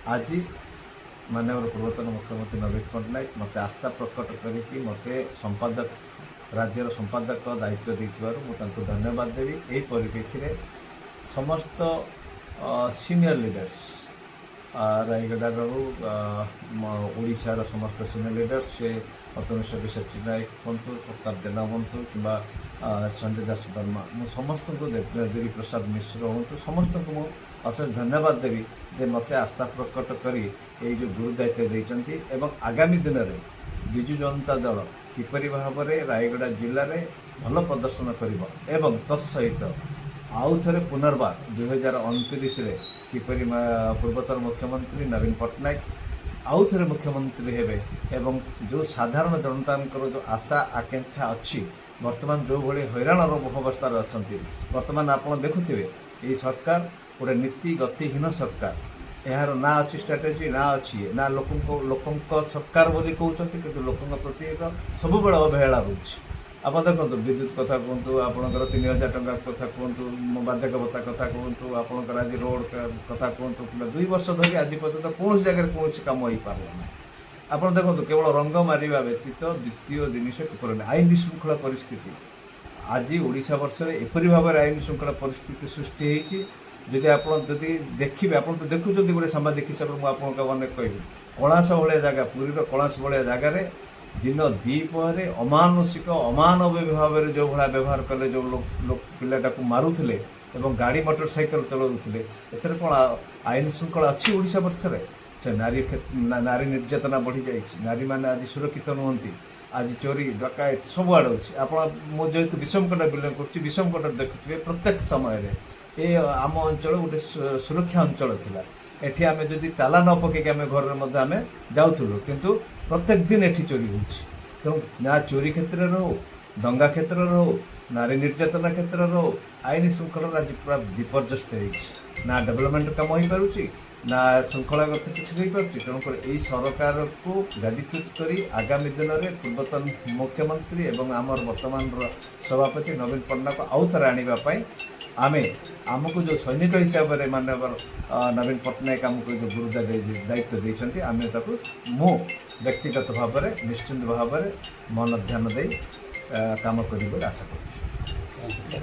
आज माननीय पूर्वतन मुख्यमंत्री नवीन पट्टनायक मत आस्था प्रकट करके मत संपादक राज्यर संपादक दायित्व मुझे धन्यवाद देवी। यही परिप्रेक्षी में समस्त सीनियर लीडर्स रायगढ़ ओडार समस्त सीनियर लीडर्स से अतनुश्री सचिन नायक हूँ, प्रताप जेना हूँ कि संजय दास वर्मा मु समस्त को देवी प्रसाद मिश्र हूँ समस्त को मुझे अशेष धन्यवाद देवी जे मत आस्था प्रकट करी जो गुरु दायित्व देते एवं आगामी दिन में विजु जनता दल किपरि भाव में रायगढ़ जिले में भल प्रदर्शन कर तत्सहित आउ थे पुनर्बार 2029 किपरि पूर्वतन मुख्यमंत्री नवीन पट्टनायक आउ थे मुख्यमंत्री हेबे एवं जो साधारण जनता जो आशा आकांक्षा अच्छी वर्तमान जो भाई हैरान अवस्था अच्छा बर्तमान आप देखुवे ये सरकार गोटे नीति गतिहीन सरकार यार ना अच्छी स्ट्राटेजी ना अच्छी ना लोक सरकार बोली कहते कि लोकों प्रति एक सब बड़े अवहेला रोच। आप देखो विद्युत कथा कहतु आपंकर 3000 टंका कथा कहतु बाध्यक भत्ता कथा कहतु आपंकर आज रोड कथा कहतु कि 2 वर्ष धरी आज पर्यटन कौन जगह कौन कम हो पार्ला ना। आप देखो केवल रंग मारिबा व्यतीत द्वितीय जिनिस किपर आईन श्रृंखला परिस्थिति आज ओडिशा वर्ष में एपरी भाव में आईन श्रृंखला परिस्थिति सृष्टि होती जदि आप देखिए आप तो देखुं गोटे सांबादिक हिसाब से मुझे मैंने कहबी कलाश भाया जगह पुरीर कलाश भाया जगार दिन द्विपहरे अमानुषिक अमानवीय भाव में जो भाया व्यवहार कले जो पिलाटा को मारुले और गाड़ी मोटरसाइकेल चलाऊले एथर कौन आईन श्रृंखला अच्छी ओडिशा वर्ष में से नारी निर्यातना बढ़ी जाए नारी मैंने आज सुरक्षित नुहति आज चोरी डकायत सब आड़े अच्छी आप जेहतु विषमकटा बिलंग कर विषमकटा देखुए प्रत्येक समय ये आम अंचल गोटे सुरक्षा अंचल थिला एठी आमे जदि ताला न पके आमे घर में आमे जाउथुलु किंतु प्रत्येक दिन एठी चोरी होछि। तेणु ना चोरी क्षेत्र रो दंगा क्षेत्र रो नारी निर्यातना क्षेत्र रो आईन श्रृंखला आज पूरा विपर्यस्त होइछि ना डेवलपमेंट काम हो पारुछि ना श्रृंखलागत किसी हो पारुछि। तेणुकर यही सरकार को गादीच्युत करी आगामी दिन में पूर्वतन मुख्यमंत्री एवं आमर वर्तमान सभापति नवीन पट्टनायक आउ थे आने आमे आमको जो सैनिक हिसाब से मानव नवीन पट्टनायक आमको जो गुरु दायित्व देते आम मु व्यक्तिगत भाव में निश्चिंत भाव में मन ध्यान दे काम कर आशा करूँ।